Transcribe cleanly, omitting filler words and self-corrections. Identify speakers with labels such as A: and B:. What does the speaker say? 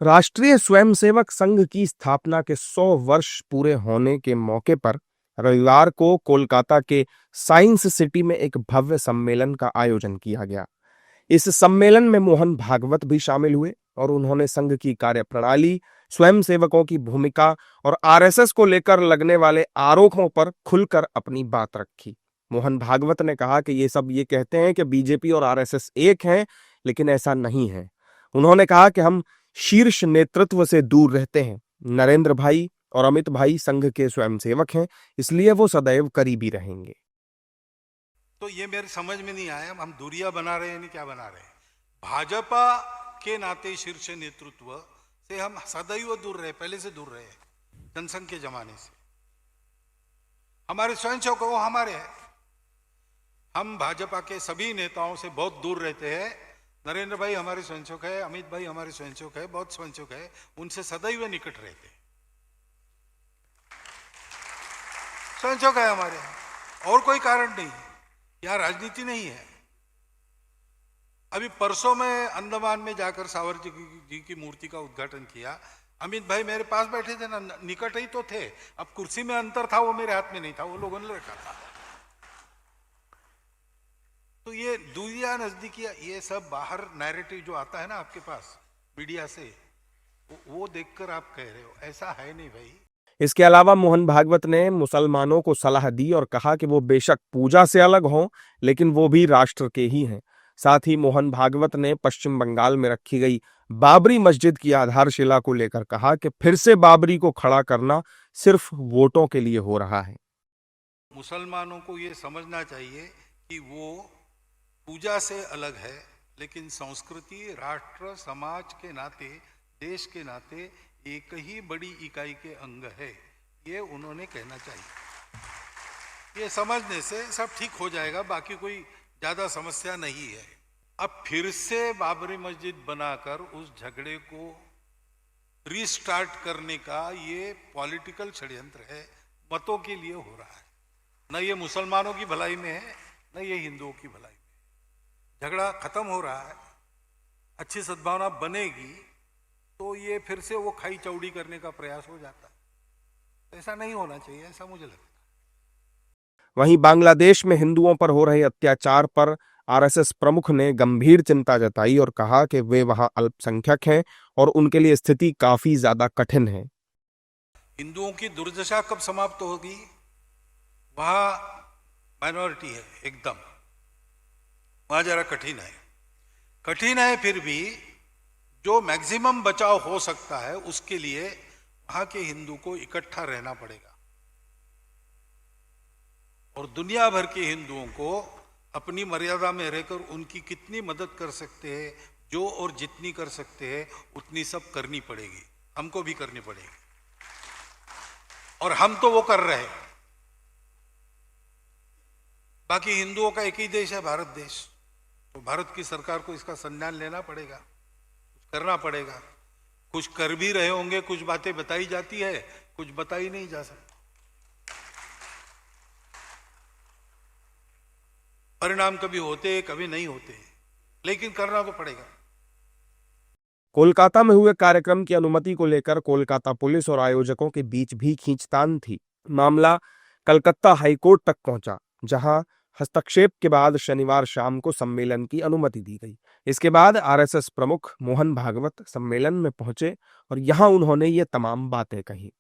A: राष्ट्रीय स्वयंसेवक संघ की स्थापना के 100 वर्ष पूरे होने के मौके पर रविवार को कोलकाता के साइंस सिटी में एक भव्य सम्मेलन का आयोजन किया गया। इस सम्मेलन में मोहन भागवत भी शामिल हुए और उन्होंने संघ की कार्यप्रणाली, स्वयंसेवकों की भूमिका और आरएसएस को लेकर लगने वाले आरोपों पर खुलकर अपनी बात रखी। मोहन भागवत ने कहा कि ये सब ये कहते हैं कि बीजेपी और आरएसएस एक हैं, लेकिन ऐसा नहीं है। उन्होंने कहा कि हम शीर्ष नेतृत्व से दूर रहते हैं। नरेंद्र भाई और अमित भाई संघ के स्वयंसेवक हैं, इसलिए वो सदैव करीबी रहेंगे।
B: तो ये मेरे समझ में नहीं आया, हम दूरियां बना रहे हैं नहीं क्या बना रहे हैं। भाजपा के नाते शीर्ष नेतृत्व से हम सदैव दूर रहे, पहले से दूर रहे, जनसंघ के जमाने से। हमारे स्वयंसेवक वो हमारे हैं। हम भाजपा के सभी नेताओं से बहुत दूर रहते हैं। नरेंद्र भाई हमारे स्वयंसेवक है, अमित भाई हमारे स्वयंसेवक है, बहुत स्वयंसेवक है, उनसे सदैव निकट रहते हैं। स्वयंसेवक है हमारे, और कोई कारण नहीं, यहां राजनीति नहीं है। अभी परसों में अंडमान में जाकर सावरकर जी की मूर्ति का उद्घाटन किया। अमित भाई मेरे पास बैठे थे ना, निकट ही तो थे। अब कुर्सी में अंतर था, वो मेरे हाथ में नहीं था, वो लोगों ने रखा था। तो ये दूरियां नजदीकियां, ये सब बाहर नैरेटिव जो आता है ना आपके पास मीडिया से, वो देखकर आप कह रहे हो, ऐसा है नहीं भाई।
A: इसके अलावा मोहन भागवत ने मुसलमानों को सलाह दी और कहा कि वो बेशक पूजा से अलग हों, लेकिन वो भी राष्ट्र के ही हैं। साथ ही मोहन भागवत ने पश्चिम बंगाल में रखी गई बाबरी मस्जिद की आधारशिला को लेकर कहा कि फिर से बाबरी को खड़ा करना सिर्फ वोटों के लिए हो रहा है।
B: मुसलमानों को ये समझना चाहिए कि वो पूजा से अलग है, लेकिन संस्कृति, राष्ट्र, समाज के नाते, देश के नाते एक ही बड़ी इकाई के अंग है, ये उन्होंने कहना चाहिए। ये समझने से सब ठीक हो जाएगा, बाकी कोई ज्यादा समस्या नहीं है। अब फिर से बाबरी मस्जिद बनाकर उस झगड़े को रीस्टार्ट करने का ये पॉलिटिकल षड्यंत्र है, मतों के लिए हो रहा है। न ये मुसलमानों की भलाई में है, न ये हिंदुओं की भलाई में। झगड़ा खत्म हो रहा है, अच्छी सद्भावना बनेगी तो ये फिर से वो खाई चौड़ी करने का प्रयास हो जाता है। ऐसा नहीं होना चाहिए, ऐसा मुझे लगता है।
A: वहीं बांग्लादेश में हिंदुओं पर हो रहे अत्याचार पर आरएसएस प्रमुख ने गंभीर चिंता जताई और कहा कि वे वहां अल्पसंख्यक हैं और उनके लिए स्थिति काफी ज्यादा कठिन है।
B: हिंदुओं की दुर्दशा कब समाप्त होगी? वहां माइनॉरिटी है एकदम, वहां जरा कठिन है, फिर भी जो मैक्सिमम बचाव हो सकता है उसके लिए वहां के हिंदू को इकट्ठा रहना पड़ेगा और दुनिया भर के हिंदुओं को अपनी मर्यादा में रहकर उनकी कितनी मदद कर सकते हैं, जो और जितनी कर सकते हैं उतनी सब करनी पड़ेगी, हमको भी करनी पड़ेगी। और हम तो वो कर रहे हैं। बाकी हिंदुओं का एक ही देश है, भारत देश। तो भारत की सरकार को इसका संज्ञान लेना पड़ेगा, कुछ करना पड़ेगा। कुछ कर भी रहे होंगे, कुछ बातें बताई जाती है, कुछ बताई नहीं जा सकती। परिणाम कभी होते कभी नहीं होते, लेकिन करना तो पड़ेगा।
A: कोलकाता में हुए कार्यक्रम की अनुमति को लेकर कोलकाता पुलिस और आयोजकों के बीच भी खींचतान थी। मामला कलकत्ता हाईकोर्ट तक पहुंचा, जहां हस्तक्षेप के बाद शनिवार शाम को सम्मेलन की अनुमति दी गई। इसके बाद आरएसएस प्रमुख मोहन भागवत सम्मेलन में पहुंचे और यहां उन्होंने ये तमाम बातें कही।